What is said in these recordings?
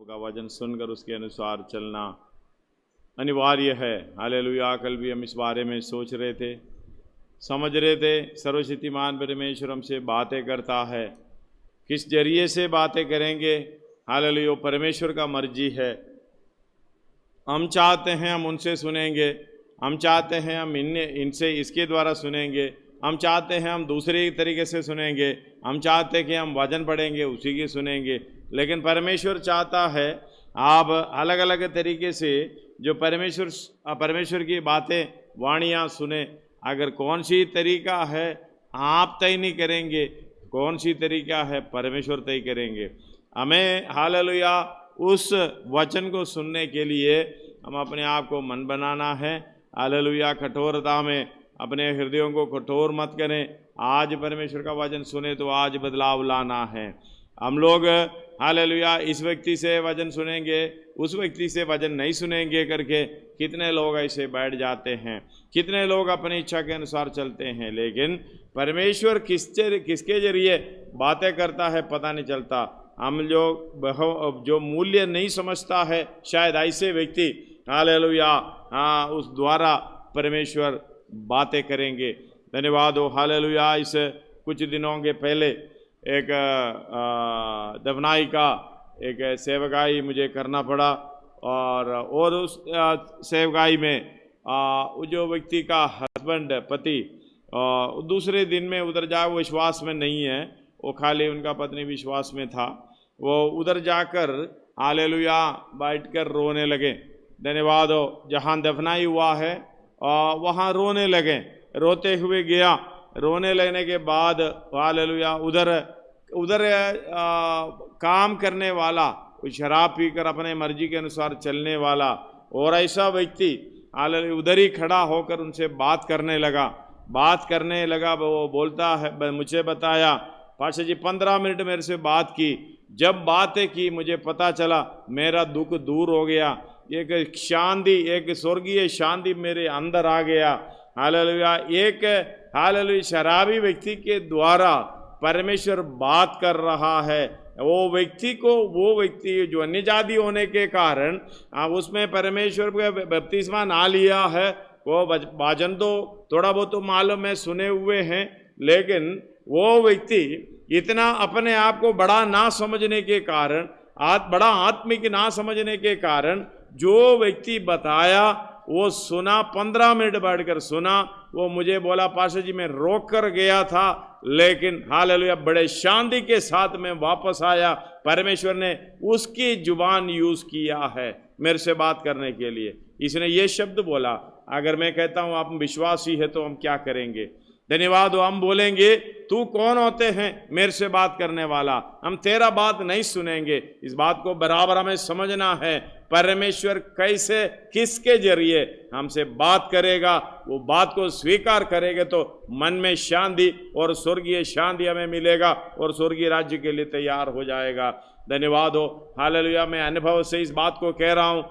आपका वचन सुनकर उसके अनुसार चलना अनिवार्य है। हालेलुया। कल भी हम इस बारे में सोच रहे थे, समझ रहे थे। सर्वशक्तिमान परमेश्वर हमसे बातें करता है, किस जरिए से बातें करेंगे। हालेलुया। परमेश्वर का मर्जी है। हम चाहते हैं हम उनसे सुनेंगे, हम चाहते हैं हम इनसे इसके द्वारा सुनेंगे, हम चाहते हैं हम दूसरे तरीके से सुनेंगे, हम चाहते हैं कि हम वचन पढ़ेंगे उसी की सुनेंगे। लेकिन परमेश्वर चाहता है आप अलग अलग तरीके से जो परमेश्वर की बातें वाणियाँ सुने। अगर कौन सी तरीका है आप तय नहीं करेंगे, कौन सी तरीका है परमेश्वर तय करेंगे। हमें हालेलुया उस वचन को सुनने के लिए हम अपने आप को मन बनाना है। हालेलुया। कठोरता में अपने हृदयों को कठोर मत करें। आज परमेश्वर का वचन सुने तो आज बदलाव लाना है। हम लोग हालेलुया इस व्यक्ति से वचन सुनेंगे, उस व्यक्ति से वचन नहीं सुनेंगे करके कितने लोग ऐसे बैठ जाते हैं, कितने लोग अपनी इच्छा के अनुसार चलते हैं। लेकिन परमेश्वर किसके जरिए बातें करता है पता नहीं चलता। हम जो मूल्य नहीं समझता है, शायद ऐसे व्यक्ति हालेलुया उस द्वारा परमेश्वर बातें करेंगे। धन्यवाद हो। हालेलुया। इस कुछ दिनों के पहले एक दफनाई का एक सेवकाई मुझे करना पड़ा, और उस सेवकाई में जो व्यक्ति का हस्बैंड पति दूसरे दिन में उधर जाए, वो विश्वास में नहीं है, वो खाली उनका पत्नी विश्वास में था। वो उधर जाकर हालेलुया बैठकर रोने लगे। धन्यवाद हो। जहाँ दफनाई हुआ है वहाँ रोने लगे। रोते हुए गया, रोने लगने के बाद हालेलुया उधर काम करने वाला, शराब पीकर अपने मर्जी के अनुसार चलने वाला और ऐसा व्यक्ति हालेलुया उधर ही खड़ा होकर उनसे बात करने लगा। वो बोलता है, मुझे बताया पाशा जी 15 मिनट मेरे से बात की। जब बातें की मुझे पता चला मेरा दुख दूर हो गया, एक शांति, एक स्वर्गीय शांति मेरे अंदर आ गया। हालेलुया। एक हालेलुया शराबी व्यक्ति के द्वारा परमेश्वर बात कर रहा है। वो व्यक्ति जो अन्यजाति होने के कारण उसमें परमेश्वर का बपतिस्मा ना लिया है, वो वचन तो थोड़ा बहुत तो मालूम है, सुने हुए हैं, लेकिन वो व्यक्ति इतना अपने आप को बड़ा ना समझने के कारण, बड़ा आत्मिक ना समझने के कारण जो व्यक्ति बताया वो सुना, 15 मिनट बैठकर सुना। वो मुझे बोला पाशा जी मैं रोक कर गया था, लेकिन हालेलुया बड़े शांति के साथ में वापस आया। परमेश्वर ने उसकी जुबान यूज किया है मेरे से बात करने के लिए। इसने ये शब्द बोला। अगर मैं कहता हूं आप विश्वासी है तो हम क्या करेंगे? धन्यवाद हो। हम बोलेंगे तू कौन होते हैं मेरे से बात करने वाला, हम तेरा बात नहीं सुनेंगे। इस बात को बराबर हमें समझना है। परमेश्वर कैसे किसके जरिए हमसे बात करेगा, वो बात को स्वीकार करेंगे तो मन में शांति और स्वर्गीय शांति हमें मिलेगा और स्वर्गीय राज्य के लिए तैयार हो जाएगा। धन्यवाद हो। हालेलुया। मैं अनुभव से इस बात को कह रहा हूँ।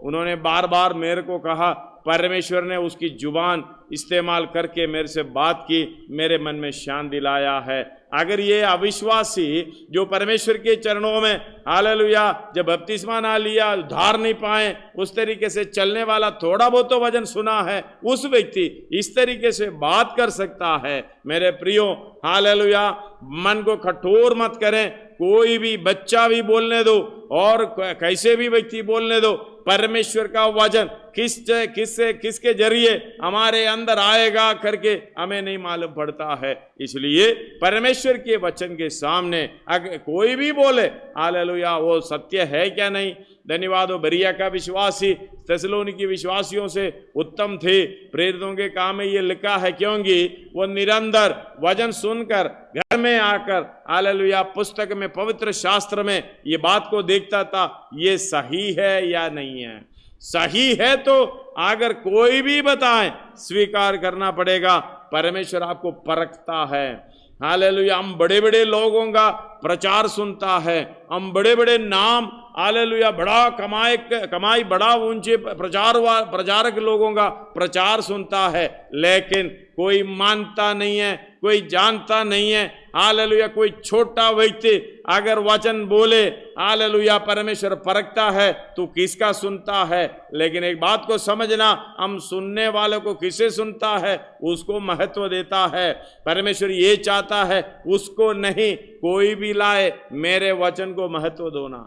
उन्होंने बार बार मेरे को कहा, परमेश्वर ने उसकी जुबान इस्तेमाल करके मेरे से बात की, मेरे मन में शांति लाया है। अगर ये अविश्वासी जो परमेश्वर के चरणों में हालेलुया जब बपतिस्मा ना लिया, उद्धार नहीं पाए, उस तरीके से चलने वाला, थोड़ा बहुत तो वचन सुना है, उस व्यक्ति इस तरीके से बात कर सकता है। मेरे प्रियो हालेलुया मन को कठोर मत करें। कोई भी बच्चा भी बोलने दो और कैसे भी व्यक्ति बोलने दो, परमेश्वर का वचन किसके जरिए हमारे अंदर आएगा करके हमें नहीं मालूम पड़ता है। इसलिए परमेश्वर के वचन के सामने अगर कोई भी बोले हालेलुया वो सत्य है क्या नहीं। धन्यवाद हो। बरिया का विश्वासी थिस्सलुनीकी विश्वासियों से उत्तम थे। प्रेरितों के काम में ये लिखा है, क्योंकि वो निरंतर वचन सुनकर घर में आकर हालेलुया पुस्तक में, पवित्र शास्त्र में ये बात को देखता था, ये सही है या नहीं है। सही है तो अगर कोई भी बताए स्वीकार करना पड़ेगा। परमेश्वर आपको परखता है। हालेलुया। हम बड़े बड़े लोगों का प्रचार सुनता है, हम बड़े बड़े नाम हालेलुया बड़ा कमाई बड़ा ऊंचे प्रचारक लोगों का प्रचार सुनता है, लेकिन कोई मानता नहीं है, कोई जानता नहीं है। हालेलुया, कोई छोटा व्यक्ति अगर वचन बोले, हालेलुया, परमेश्वर परखता है तू किसका सुनता है। लेकिन एक बात को समझना, हम सुनने वालों को किसे सुनता है उसको महत्व देता है। परमेश्वर ये चाहता है उसको नहीं, कोई भी लाए मेरे वचन को महत्व देना।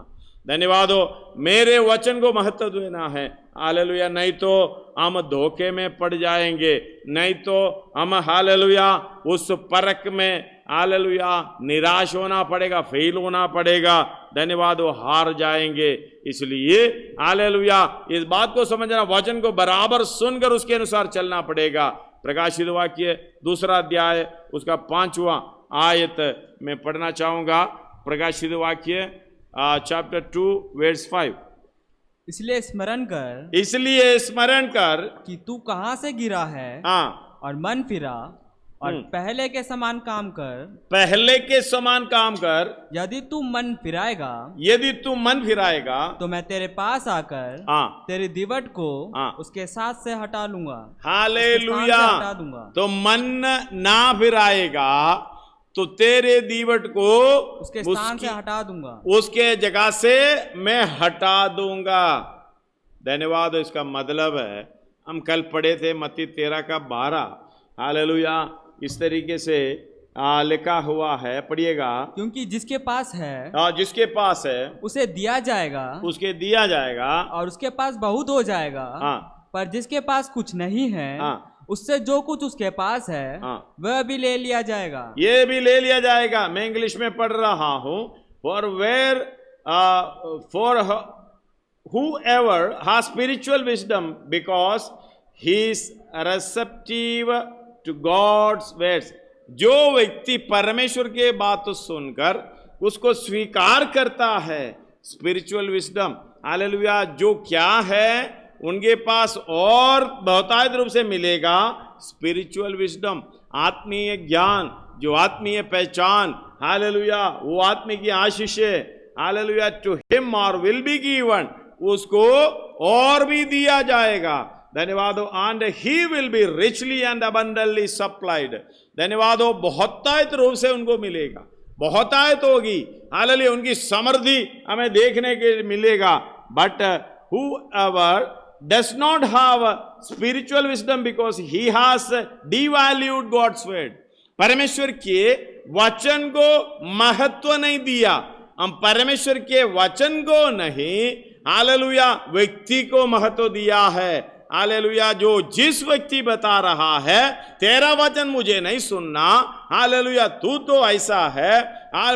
धन्यवाद हो, मेरे वचन को महत्व देना है। हालेलुया, नहीं तो हम धोखे में पड़ जाएंगे, नहीं तो हम हालेलुया उस परख में हालेलुया निराश होना पड़ेगा, फेल होना पड़ेगा। धन्यवाद हो, हार जाएंगे। इसलिए हालेलुया इस बात को समझना, वचन को बराबर सुनकर उसके अनुसार चलना पड़ेगा। प्रकाशित वाक्य 2 अध्याय उसका 5वां आयत में पढ़ना चाहूंगा। प्रकाशित वाक्य चैप्टर 2 वर्स 5। इसलिए स्मरण कर कि तू कहाँ से गिरा है, हाँ, और मन फिरा और पहले के समान काम कर। पहले के समान काम कर। यदि तू मन फिराएगा तो मैं तेरे पास आकर तेरी दीवट को उसके साथ से हटा लूंगा। हालेलुया, हटा दूंगा। तो मन ना फिराएगा तो तेरे दीवट को उसके स्थान से हटा दूंगा, उसके जगह से मैं हटा दूंगा। धन्यवाद। इसका मतलब है, हम कल पढ़े थे मत्ती 13 का 12। हालेलुया, इस तरीके से लिखा हुआ है, पढ़िएगा। क्योंकि जिसके पास है, जिसके पास है उसे दिया जाएगा, उसके दिया जाएगा, और उसके पास बहुत हो जाएगा। पर जिसके पास कुछ नहीं है, उससे जो कुछ उसके पास है वह भी ले लिया जाएगा। ये भी ले लिया जाएगा। मैं इंग्लिश में पढ़ रहा हूं। For whoever has spiritual wisdom because he is receptive to God's words। जो व्यक्ति परमेश्वर के बात सुनकर उसको स्वीकार करता है, स्पिरिचुअल विजडम, हालेलुया, जो क्या है उनके पास और बहुतायत रूप से मिलेगा। स्पिरिचुअल विजडम, आत्मीय ज्ञान, जो आत्मीय पहचान, हालेलुया, वो आत्मिक की आशीष है। हालेलुया, टू हिम और विल बी गिवन, उसको और भी दिया जाएगा। धन्यवाद हो, and he will be richly and abundantly supplied. धन्यवाद हो, बहुतायत रूप से उनको मिलेगा, बहुतायत होगी। हालेलुया, उनकी समृद्धि हमें देखने के मिलेगा। But whoever does not have spiritual wisdom because he has devalued God's word, परमेश्वर के वचन को महत्व नहीं दिया। हम परमेश्वर के वचन को नहीं, हालेलुया, व्यक्ति को महत्व दिया है। हालेलुया, जो जिस व्यक्ति बता रहा है तेरा वचन मुझे नहीं सुनना, हालेलुया, तू तो ऐसा है,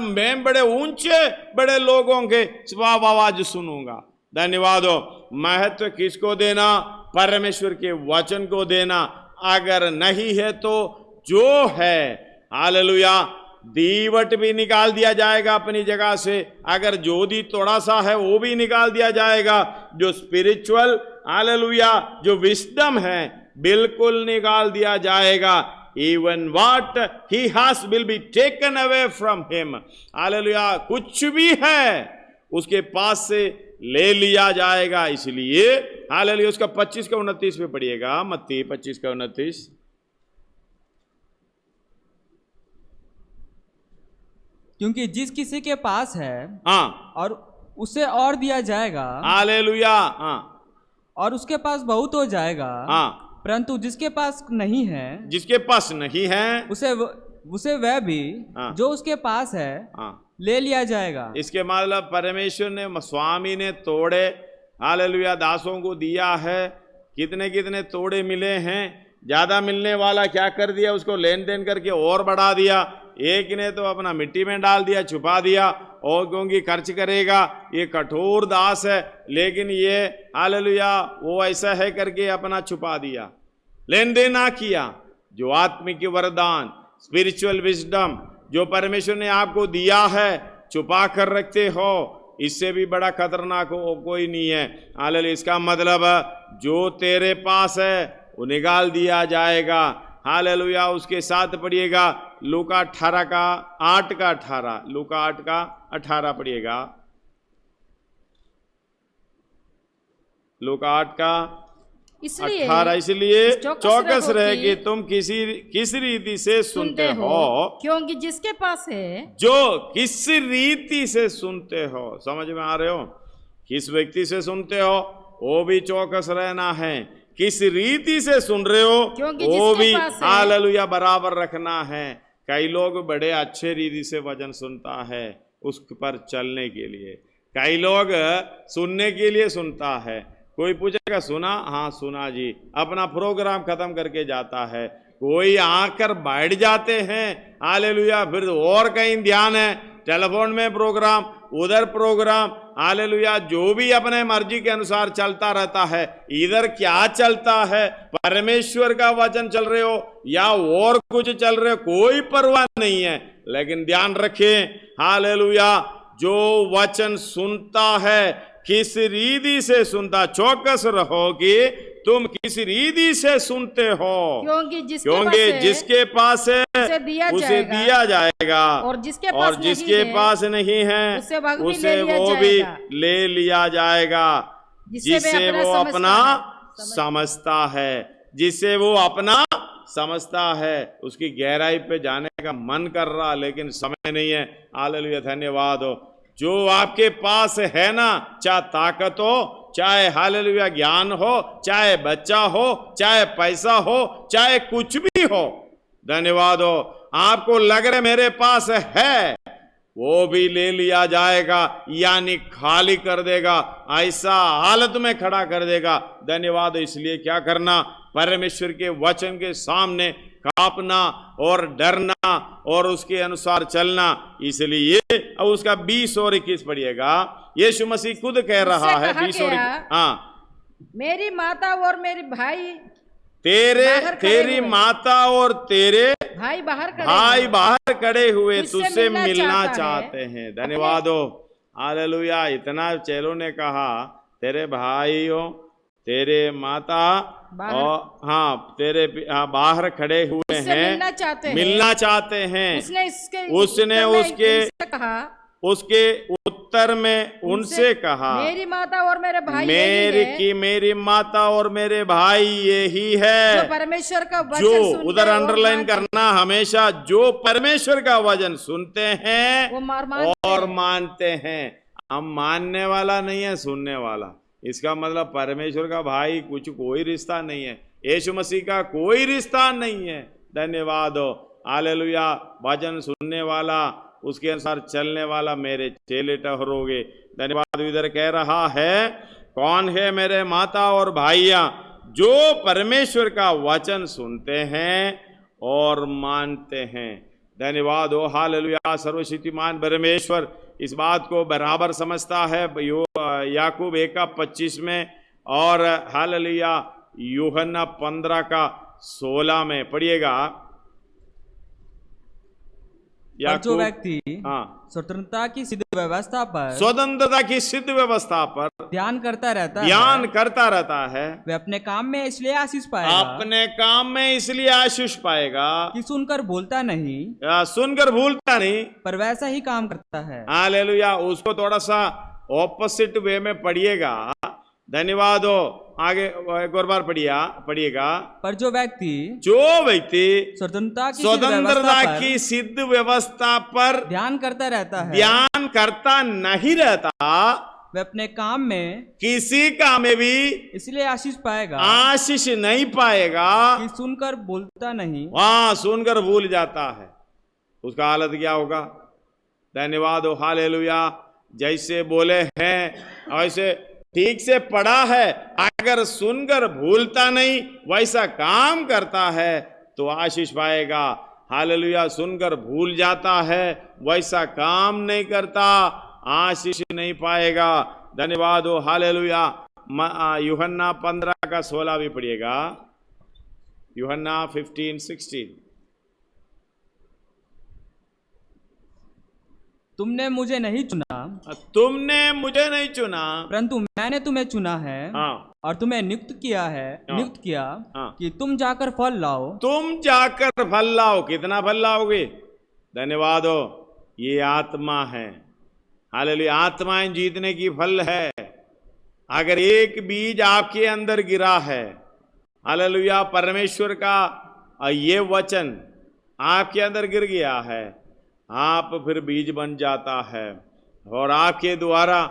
मैं बड़े ऊंचे बड़े लोगों के आवाज सुनूंगा। धन्यवाद हो। महत्व किसको देना? परमेश्वर के वचन को देना। अगर नहीं है तो जो है, हालेलुया, दीवट भी निकाल दिया जाएगा अपनी जगह से। अगर जोदी थोड़ा सा है वो भी निकाल दिया जाएगा। जो स्पिरिचुअल, हालेलुया, जो विस्डम है बिल्कुल निकाल दिया जाएगा। Even what he has will be taken away from him। Hallelujah, कुछ भी है उसके पास से ले लिया जाएगा। इसलिए हालेलुया, उसका 25 का 29 में पढ़िएगा, मत्ती 25 का 29। क्योंकि जिस किसी के पास है और उसे और दिया जाएगा, हालेलुया, और उसके पास बहुत हो जाएगा। परंतु जिसके पास नहीं है, उसे वह भी जो उसके पास है ले लिया जाएगा। इसके मतलब परमेश्वर ने, स्वामी ने तोड़े, हालेलुया, दासों को दिया है। कितने कितने तोड़े मिले हैं। ज्यादा मिलने वाला क्या कर दिया, उसको लेन देन करके और बढ़ा दिया। एक ने तो अपना मिट्टी में डाल दिया, छुपा दिया, और क्योंकि खर्च करेगा, ये कठोर दास है, लेकिन ये हालेलुया वो ऐसा है करके अपना छुपा दिया, लेन देन ना किया। जो आत्मिक वरदान, स्पिरिचुअल विजडम जो परमेश्वर ने आपको दिया है, छुपा कर रखते हो, इससे भी बड़ा खतरनाक कोई नहीं है। हालेलुया, इसका मतलब जो तेरे पास है वो निकाल दिया जाएगा। हालेलुया, उसके साथ पढ़िएगा लूका 8 का 18। लूका 8 का 18 पढ़िएगा। लूका 8 का इसलिए 18 इसलिए चौकस रहे कि कि तुम किस रीति से सुनते हो, क्योंकि जिसके पास है, जो किस रीति से सुनते हो। समझ में आ रहे हो? किस व्यक्ति से सुनते हो वो भी चौकस रहना है, किस रीति से सुन रहे हो क्योंकि वो जिसके भी पास है। हालेलुया बराबर रखना है। कई लोग बड़े अच्छे रीति से वचन सुनता है उस पर चलने के लिए, कई लोग सुनने के लिए सुनता है। कोई पूछेगा सुना, हाँ सुना जी, अपना प्रोग्राम खत्म करके जाता है। कोई आकर बैठ जाते हैं हालेलुया, फिर और कहीं ध्यान है, टेलीफोन में प्रोग्राम, उधर प्रोग्राम, हालेलुया, जो भी अपने मर्जी के अनुसार चलता रहता है। इधर क्या चलता है, परमेश्वर का वचन चल रहे हो या और कुछ चल रहे हो, कोई परवाह नहीं है। लेकिन ध्यान रखें हालेलुया, जो वचन सुनता है किस रीति से सुनता, चौकस रहो कि तुम किस रीति से सुनते हो, क्योंकि जिसके पास है उसे दिया जाएगा और जिसके पास नहीं है उसे वो भी ले लिया जाएगा, जिसे वो अपना समझता है, जिसे वो अपना समझता है। उसकी गहराई पे जाने का मन कर रहा लेकिन समय नहीं है। हालेलुया, धन्यवाद हो। जो आपके पास है ना, चाहे ताकत हो, चाहे हालेलुया ज्ञान हो, चाहे बच्चा हो, चाहे पैसा हो, चाहे कुछ भी हो, धन्यवाद हो, आपको लग रहा है मेरे पास है, वो भी ले लिया जाएगा, यानी खाली कर देगा, ऐसा हालत में खड़ा कर देगा। धन्यवाद। इसलिए क्या करना, परमेश्वर के वचन के सामने कांपना और डरना और उसके अनुसार चलना। इसलिए अब उसका 20 और 21 पढ़िएगा। यीशु मसीह खुद कह रहा है 20 और 21, हाँ, मेरी माता और मेरे भाई तेरी माता और तेरे भाई बाहर खड़े हुए तुझसे मिलना चाहते हैं। धन्यवाद हो। हालेलुया। इतना चेलों ने कहा तेरे भाई हो, तेरे माता और हाँ तेरे बाहर खड़े हुए हैं, मिलना चाहते हैं। उसने उसके उत्तर में उनसे कहा, मेरी माता और मेरे भाई मेरी माता और मेरे भाई यही है जो परमेश्वर का वचन जो उधर अंडरलाइन करना हमेशा, जो परमेश्वर का वचन सुनते हैं और मानते हैं। हम मानने वाला नहीं है, सुनने वाला। इसका मतलब परमेश्वर का भाई कुछ कोई रिश्ता नहीं है, यीशु मसीह का कोई रिश्ता नहीं है। धन्यवाद हो। हालेलुया। वचन सुनने वाला, उसके अनुसार चलने वाला मेरे चेले ठहरोगे। धन्यवाद। इधर कह रहा है कौन है मेरे माता और भाइया, जो परमेश्वर का वचन सुनते हैं और मानते हैं। धन्यवाद हो। हालेलुया। सर्वशक्तिमान परमेश्वर इस बात को बराबर समझता है। याकूब 1:25 में और हालेलुया यूहन्ना 15:16 में पढ़िएगा। जो व्यक्ति स्वतंत्रता की सिद्ध व्यवस्था पर ध्यान करता रहता है वे अपने काम में इसलिए आशीष पाएगा कि सुनकर भूलता नहीं पर वैसा ही काम करता है। हालेलुया। उसको थोड़ा सा ऑपोजिट वे में पढ़िएगा। धन्यवाद हो। आगे एक और बार पढ़िएगा। पर जो व्यक्ति स्वतंत्रता की सिद्ध व्यवस्था पर ध्यान करता नहीं रहता, वे अपने काम में किसी काम में भी इसलिए आशीष नहीं पाएगा कि सुनकर भूलता नहीं। सुनकर भूल जाता है। उसका हालत क्या होगा? धन्यवाद हो। हालेलुया। जैसे बोले हैं वैसे ठीक से पढ़ा है, अगर सुनकर भूलता नहीं वैसा काम करता है तो आशीष पाएगा। हालेलुया। सुनकर भूल जाता है, वैसा काम नहीं करता, आशीष नहीं पाएगा। धन्यवाद हो। हालेलुया। यूहन्ना 15:16 भी पढ़िएगा। यूहन्ना 15:16। तुमने मुझे नहीं चुना परंतु मैंने तुम्हें चुना है और तुम्हें नियुक्त किया कि तुम जाकर फल लाओ। कितना फल लाओगे? धन्यवाद हो। ये आत्मा है। हालेलुया। आत्माएं जीतने की फल है। अगर एक बीज आपके अंदर गिरा है, हालेलुया। परमेश्वर का ये वचन आपके अंदर गिर गया है, आप फिर बीज बन जाता है और आपके द्वारा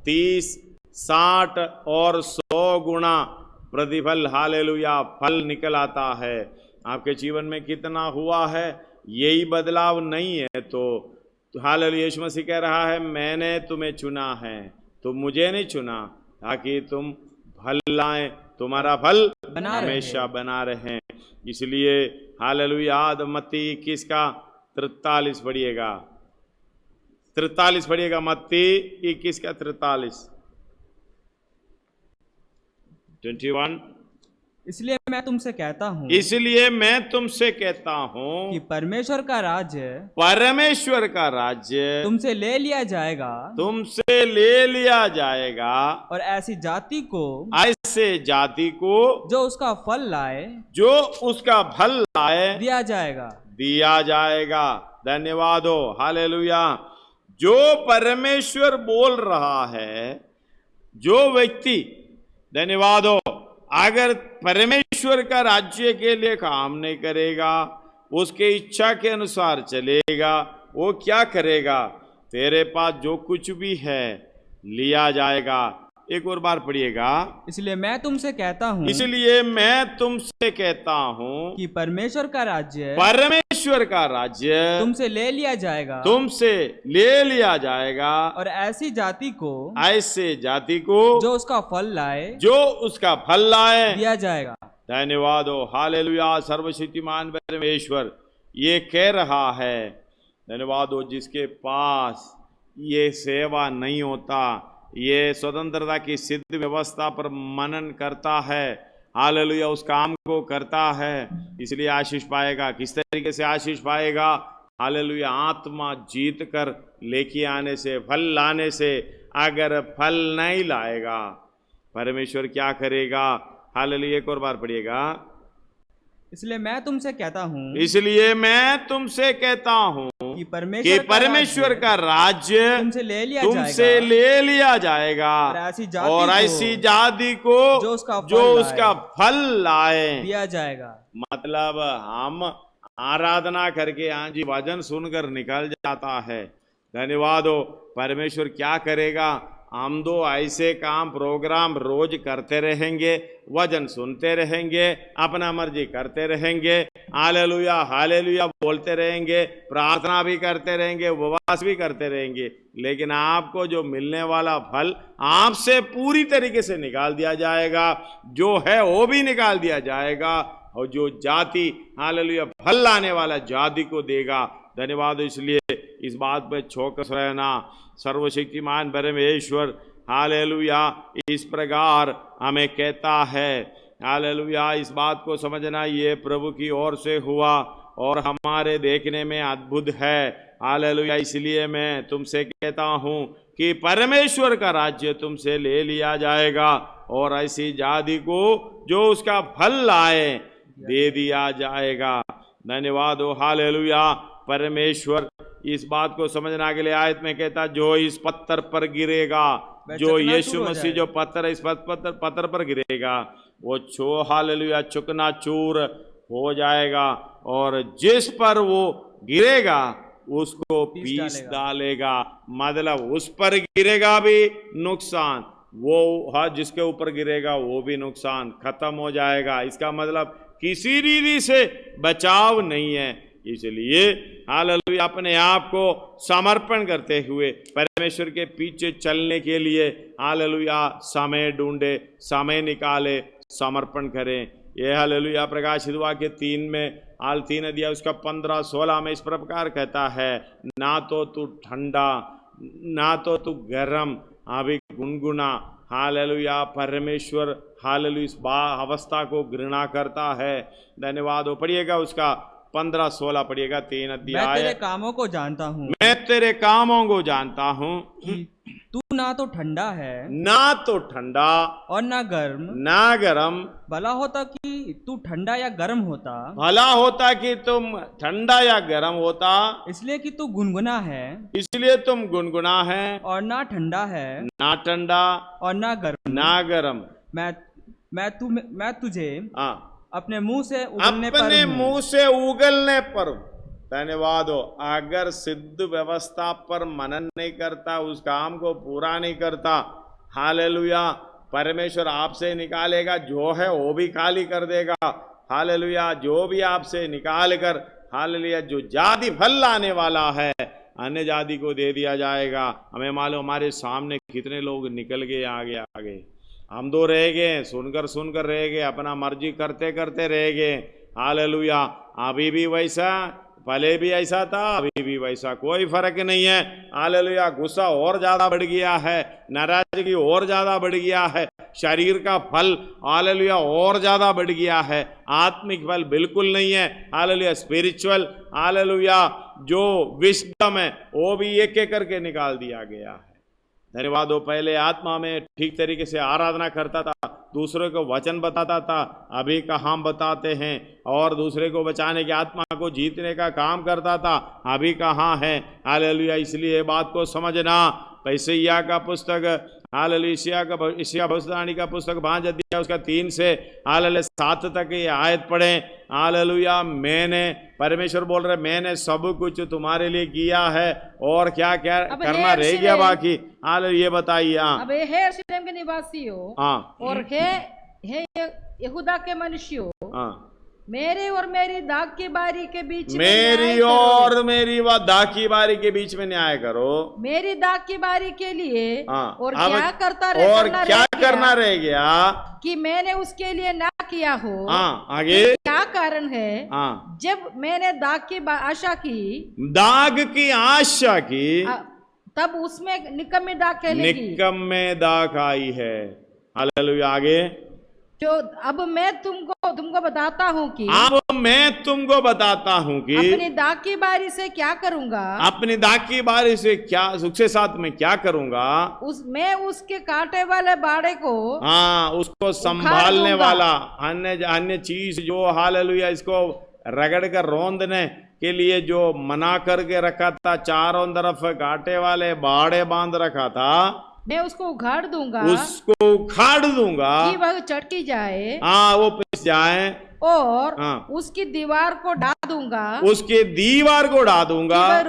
30, 60 और 100 गुना प्रतिफल, हालेलुया, फल निकल आता है। आपके जीवन में कितना हुआ है, यही बदलाव नहीं है तो हालेलुया, यीशु मसीह कह रहा है मैंने तुम्हें चुना है, तुम मुझे नहीं चुना ताकि तुम फल लाएं, तुम्हारा फल हमेशा बना रहे। इसलिए हालेलुया, मत्ती 21 का 43 पढ़िएगा, 43 पढ़िएगा, मत्ती 21 का 43, 21। इसलिए मैं तुमसे कहता हूँ, इसलिए मैं तुमसे कहता हूँ कि परमेश्वर का राज्य तुमसे ले लिया जाएगा, तुमसे ले लिया जाएगा, और ऐसी जाति को जो उसका फल लाए दिया जाएगा। धन्यवाद हो, हालेलुया। जो परमेश्वर बोल रहा है, जो व्यक्ति, धन्यवाद हो, अगर परमेश्वर का राज्य के लिए काम नहीं करेगा, उसके इच्छा के अनुसार चलेगा, वो क्या करेगा, तेरे पास जो कुछ भी है लिया जाएगा। एक और बार पढ़िएगा, इसलिए मैं तुमसे कहता हूँ कि परमेश्वर का राज्य तुमसे ले लिया जाएगा, और ऐसी जाति को जो उसका फल लाए दिया जाएगा। धन्यवाद हो, हालेलुया। सर्वशक्तिमान परमेश्वर ये कह रहा है, धन्यवाद हो, जिसके पास ये सेवा नहीं होता, ये स्वतंत्रता की सिद्ध व्यवस्था पर मनन करता है, हालेलुया, उस काम को करता है, इसलिए आशीष पाएगा। किस तरीके से आशीष पाएगा, हालेलुया, आत्मा जीत कर लेके आने से, फल लाने से। अगर फल नहीं लाएगा, परमेश्वर क्या करेगा, हालेलुया। एक और बार पढ़िएगा, इसलिए मैं तुमसे कहता हूँ कि परमेश्वर का राज्य तुमसे ले लिया जाएगा, और ऐसी जाति को जो उसका फल लाए दिया जाएगा। मतलब हम आराधना करके, हाँ जी, वचन सुनकर निकल जाता है, धन्यवाद हो। परमेश्वर क्या करेगा, हम दो ऐसे काम प्रोग्राम रोज करते रहेंगे, वचन सुनते रहेंगे, अपना मर्जी करते रहेंगे, हालेलुया हालेलुया बोलते रहेंगे, प्रार्थना भी करते रहेंगे, उपवास भी करते रहेंगे, लेकिन आपको जो मिलने वाला फल आपसे पूरी तरीके से निकाल दिया जाएगा, जो है वो भी निकाल दिया जाएगा, और जो जाति, हालेलुया, फल लाने वाला जाति को देगा। धन्यवाद। इसलिए इस बात पर चौकस रहना। सर्वशक्तिमान परमेश्वर, हालेलुया, इस प्रकार हमें कहता है, हालेलुया, इस बात को समझना ये प्रभु की ओर से हुआ और हमारे देखने में अद्भुत है, हालेलुया। इसलिए मैं तुमसे कहता हूँ कि परमेश्वर का राज्य तुमसे ले लिया जाएगा, और ऐसी जाति को जो उसका फल लाए दे दिया जाएगा। धन्यवाद हो, हालेलुया। परमेश्वर इस बात को समझने के लिए आयत में कहता, जो इस पत्थर पर गिरेगा, जो यीशु मसीह जो पत्थर इस पत्थर पर गिरेगा, वो हालेलुया चुकनाचूर हो जाएगा, और जिस पर वो गिरेगा उसको पीस डालेगा। मतलब उस पर गिरेगा भी नुकसान, वो हाँ जिसके ऊपर गिरेगा वो भी नुकसान, खत्म हो जाएगा। इसका मतलब किसी रीति से बचाव नहीं है। इसलिए हालेलुया अपने आप को समर्पण करते हुए परमेश्वर के पीछे चलने के लिए, हालेलुया, समय ढूंढे, समय निकाले, समर्पण करें। ये हालेलुया प्रकाशित वाक्य 3 में 3 अध्याय उसका 15-16 में इस प्रकार कहता है, ना तो तू ठंडा ना तो तू गर्म, अभी गुनगुना। हालेलुया। परमेश्वर हालेलुया इस अवस्था को घृणा करता है। धन्यवाद हो। पढ़िएगा उसका 15-16 पढ़िएगा 3 अध्याय। मैं तेरे कामों को जानता हूँ, मैं तेरे कामों को जानता हूँ, तू ना तो ठंडा है, ना तो ठंडा और ना गर्म। भला होता कि तू ठंडा या गर्म होता, भला होता कि तुम ठंडा या गर्म होता, इसलिए कि तू गुनगुना है, इसलिए तुम गुनगुना है, और ना ठंडा है, ना ठंडा और ना गर्म। मैं मैं तुझे हाँ, अपने मुंह से उगलने पर अपने हूँ। मुंह से उगलने पर। धन्यवाद हो। अगर सिद्ध व्यवस्था पर मनन नहीं करता, उस काम को पूरा नहीं करता, हालेलुया, परमेश्वर आपसे निकालेगा, जो है वो भी खाली कर देगा। हालेलुया, जो भी आपसे निकाल कर, हालेलुया, जो जाति फल लाने वाला है अन्य जाति को दे दिया जाएगा। हमें मालूम हमारे सामने कितने लोग निकल गए आगे आगे, हम तो रह गए, सुनकर रह गए, अपना मर्जी करते करते रह गए। हालेलुया, अभी भी वैसा, पहले भी ऐसा था, अभी भी वैसा, कोई फर्क नहीं है। हालेलुया, गुस्सा और ज्यादा बढ़ गया है, नाराजगी और ज्यादा बढ़ गया है, शरीर का फल हालेलुया और ज्यादा बढ़ गया है, आत्मिक फल बिल्कुल नहीं है। हालेलुया, स्पिरिचुअल हालेलुया जो विस्डम है वो भी एक एक करके निकाल दिया गया है। धन्यवाद हो। पहले आत्मा में ठीक तरीके से आराधना करता था, दूसरे को वचन बताता था, अभी कहाँ बताते हैं, और दूसरे को बचाने की, आत्मा को जीतने का काम करता था, अभी कहाँ है। हालेलुया, इसलिए बात को समझना। पैसैया का पुस्तक, हालेलुया, इसिया भविष्यवाणी का पुस्तक 5 अध्याय उसका 3 से हालेलुया 7 तक ये आयत पढ़ें। हालेलुया, मैंने, परमेश्वर बोल रहे, मैंने सब कुछ तुम्हारे लिए किया है, और क्या क्या करना रह गया बाकी। हालेलुया, ये बताइए। अब हे यरूशलेम के निवासियों, हाँ, और हे यहूदा के मनुष्यों, हाँ, मेरे और मेरी दाग की बारी के बीच में मेरी न्याय और करो। मेरी व दाग की बारी के बीच में न्याय करो। मेरी दाग की बारी के लिए हाँ, और अब क्या करना रह गया कि मैंने उसके लिए ना किया हो। हाँ, आगे क्या कारण है? हाँ, जब मैंने दाग की आशा की, दाग की आशा की, तब उसमें निकम्मी दाग कहलेगी। निकम्मे दाग आई है। हालेलुया, आगे जो अब मैं तुमको बताता हूँ कि, अब मैं तुमको बताता हूँ कि अपनी दाग की बारी से क्या करूँगा, अपनी दाग की बारी से क्या, सुख से साथ में क्या करूँगा, मैं उसके कांटे वाले बाड़े को, हाँ, उसको संभालने वाला अन्य चीज जो हालेलुया इसको रगड़ कर रौंदने के लिए जो मना करके रखा था, चारों तरफ कांटे वाले बाड़े बांध रखा था, मैं उसको उखाड़ दूंगा, उसको उखाड़ दूंगा कि वह चटकी जाए, हाँ, वो पिस जाए, और हाँ, उसकी दीवार को ढा दूंगा, उसके दीवार को ढा दूंगा, कि वह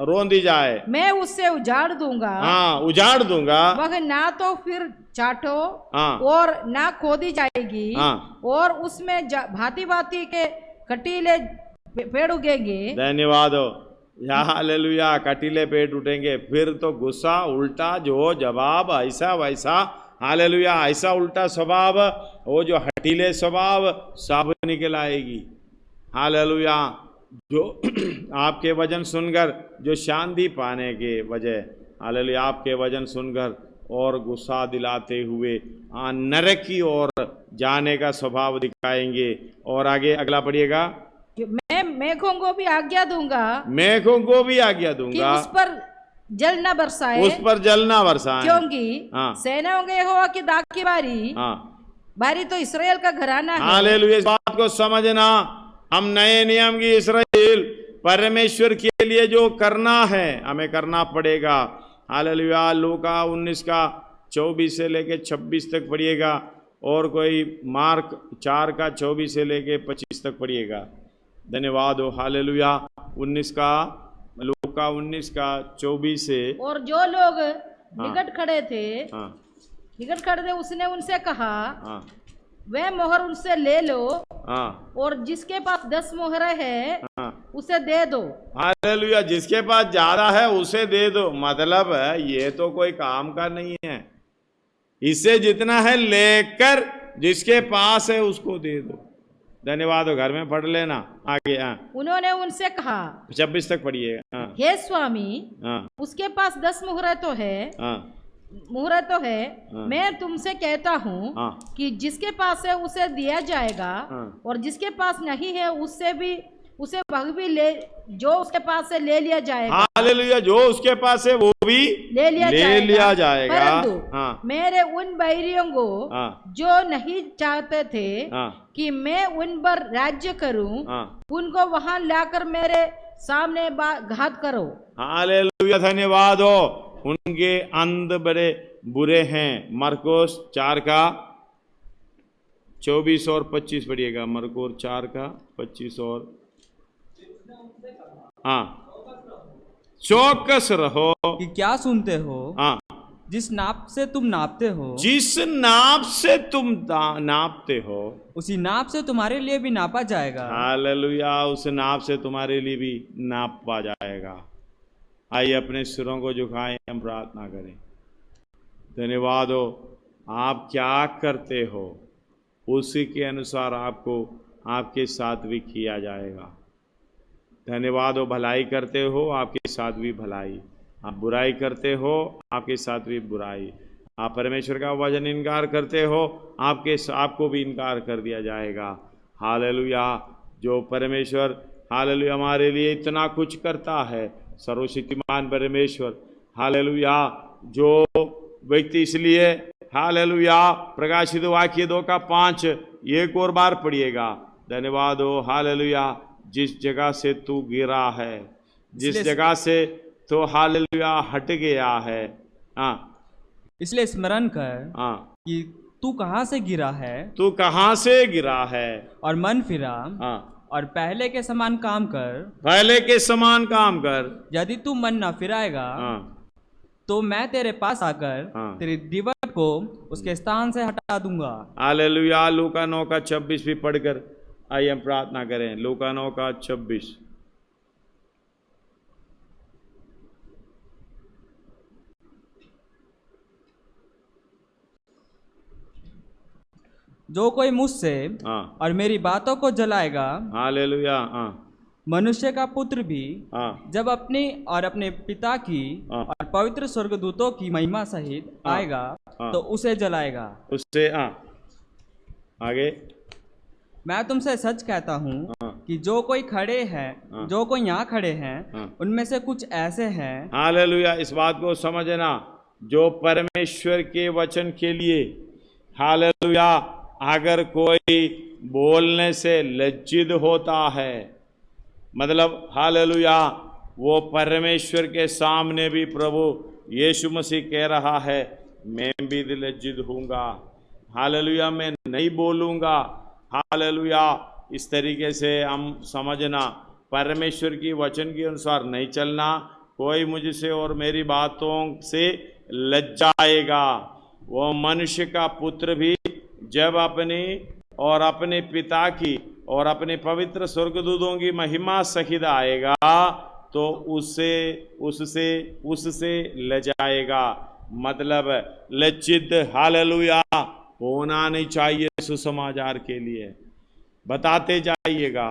रोंदी जाए। मैं उससे उजाड़ दूंगा, हाँ, उजाड़ दूंगा, वह ना तो फिर चाटो, हाँ, और ना खोदी जाएगी, हाँ, और उसमें भांति भांति के कटीले पेड़ उगेंगे। धन्यवाद हो। हालेलुया, कटीले पेड़ उठेंगे, फिर तो गुस्सा, उल्टा जो जवाब, ऐसा वैसा, हालेलुया, ऐसा उल्टा स्वभाव, वो जो हटीले स्वभाव सब निकल आएगी। हालेलुया, जो आपके वचन सुनकर जो शांति पाने के वजह, हालेलुया, आपके वचन सुनकर और गुस्सा दिलाते हुए नरक की ओर जाने का स्वभाव दिखाएंगे। और आगे अगला पढ़िएगा। मैं मेघों को भी आज्ञा दूंगा, मेघों को भी आज्ञा कि दूंगा, उस पर जल न बरसाए, उस पर जल ना बरसाए, क्योंकि हाँ, सेनाओं के यहोवा की दाग की बारी, हाँ, बारी तो इसराइल का घराना है। हालेलुया, इस बात को समझना। हम नए नियम की इसराइल परमेश्वर के लिए जो करना है हमें करना पड़ेगा। हालेलुया, लूका 19 का 24 से लेके 26 तक पढ़िएगा, और कोई मार्क 4 का 24 से लेके 25 तक पढ़िएगा। धन्यवाद हो। हालेलुया, 19 का, लूका 19 का 24 से। और जो लोग निकट खड़े थे, हाँ, निकट खड़े थे, उसने उनसे कहा, हाँ, वह मोहर उनसे ले लो, हाँ, और जिसके पास 10 मोहरें है, हाँ, उसे दे दो। हालेलुया, जिसके पास ज्यादा है उसे दे दो। मतलब ये तो कोई काम का नहीं है, इससे जितना है लेकर जिसके पास है उसको दे दो। धन्यवाद हो। घर में पढ़ लेना आगे। हाँ, उन्होंने उनसे कहा, 26 तक पढ़िएगा। हाँ, हे स्वामी, हाँ, उसके पास 10 मोहरें तो है, हाँ, हाँ। मैं तुमसे कहता हूँ, हाँ, कि जिसके पास है उसे दिया जाएगा, हाँ, और जिसके पास नहीं है उसे वह भी ले, जो उसके पास से ले लिया जाएगा। हालेलुया, जो उसके पास है वो भी ले लिया जाएगा। परंतु हाँ, मेरे उन बैरियों को, हाँ, जो नहीं चाहते थे, हाँ, कि मैं उन पर राज्य करूं, हाँ, उनको वहां लाकर मेरे सामने घात करो। हालेलुया, धन्यवाद हो। उनके अंत बड़े बुरे हैं। मरकुस 4 का 24 और 25 पढ़िएगा, मरकोस 4 का 25 और, हाँ, चौकस रहो कि क्या सुनते हो, हाँ, जिस नाप से तुम नापते हो, जिस नाप से तुम नापते हो उसी नाप से तुम्हारे लिए भी नापा जाएगा। हालेलुया, उस नाप से तुम्हारे लिए भी नापा जाएगा। आइए अपने सिरों को झुकाएं, हम प्रार्थना करें। धन्यवाद हो, आप क्या करते हो उसी के अनुसार आपको आपके साथ भी किया जाएगा। धन्यवाद हो, भलाई करते हो आपके साथ भी भलाई, आप बुराई करते हो आपके साथ भी बुराई, आप परमेश्वर का वचन इनकार करते हो आपको भी इनकार कर दिया जाएगा। हालेलुया, जो परमेश्वर हालेलुया हमारे लिए इतना कुछ करता है, सर्वशक्तिमान परमेश्वर, हालेलुया, जो व्यक्ति इसलिए हालेलुया प्रकाशित वाक्य 2 का 5 एक और बार पढ़िएगा। धन्यवाद हो, हालेलुया, जिस जगह से तू गिरा है, जिस जगह से तो हालेलुया हट गया है, हाँ, इसलिए स्मरण कर हाँ, कि तू कहाँ से गिरा है, तू कहाँ से गिरा है, और मन फिरा, हाँ, और पहले के समान काम कर, पहले के समान काम कर। यदि तू मन न फिराएगा, हाँ, तो मैं तेरे पास आकर हाँ, तेरी दीवार को उसके स्थान से हटा दूंगा। हालेलुया, लूका 9 का 26 भी पढ़कर आइए हम प्रार्थना करें। लूका 9 का 26, जो कोई मुझसे हाँ, और मेरी बातों को जलाएगा, हालेलुया, हाँ, मनुष्य का पुत्र भी हाँ, जब अपनी और अपने पिता की हाँ, और पवित्र स्वर्गदूतों की महिमा सहित हाँ, आएगा, हाँ, तो उसे जलाएगा। उससे, हाँ, आगे, मैं तुमसे सच कहता हूँ हाँ, कि जो कोई खड़े हैं, हाँ, जो कोई यहाँ खड़े हैं, हाँ, उनमें से कुछ ऐसे हैं, हालेलुया, इस बात को समझना, जो परमेश्वर के वचन के लिए हालेलुया अगर कोई बोलने से लज्जित होता है, मतलब हालेलुया वो परमेश्वर के सामने भी प्रभु यीशु मसीह कह रहा है, मैं भी लज्जित हूँगा, हालेलुया, मैं नहीं बोलूँगा, हालेलुया। इस तरीके से हम समझना, परमेश्वर की वचन के अनुसार नहीं चलना, कोई मुझसे और मेरी बातों से लज्जाएगा। वो मनुष्य का पुत्र भी जब अपनी और अपने पिता की और अपने पवित्र स्वर्गदूतों की महिमा सहित आएगा, तो उससे लजाएगा, मतलब लज्जित हालेलुया होना नहीं चाहिए। सुसमाचार के लिए बताते जाइएगा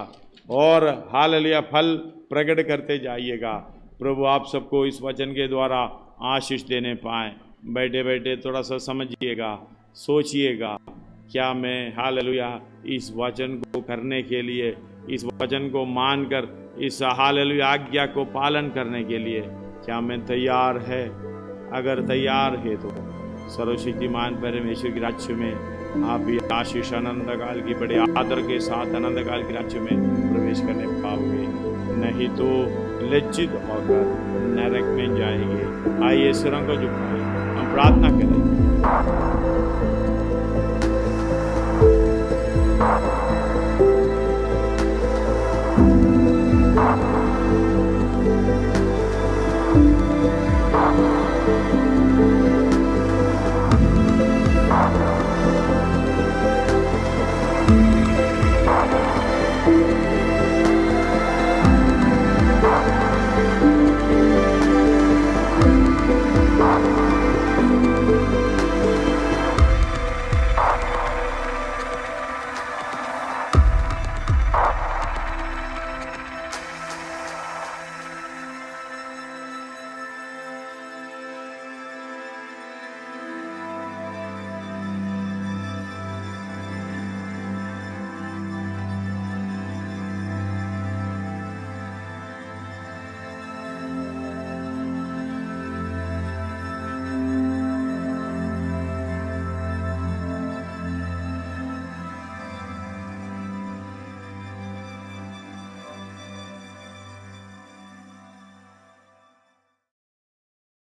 और हालेलुया फल प्रकट करते जाइएगा। प्रभु आप सबको इस वचन के द्वारा आशीष देने पाए। बैठे बैठे थोड़ा सा समझिएगा, सोचिएगा, क्या मैं हालेलुया इस वचन को करने के लिए, इस वचन को मानकर इस हालेलुया आज्ञा को पालन करने के लिए क्या मैं तैयार है? अगर तैयार है तो सर्वशक्तिमान परमेश्वर के राज्य में आप भी आशीष अनंत काल की बड़े आदर के साथ अनंत काल के राज्य में प्रवेश करने पाओगे, नहीं तो लज्जित होकर नरक में जाएंगे। आइए सिरों को झुकाएं, हम प्रार्थना करें।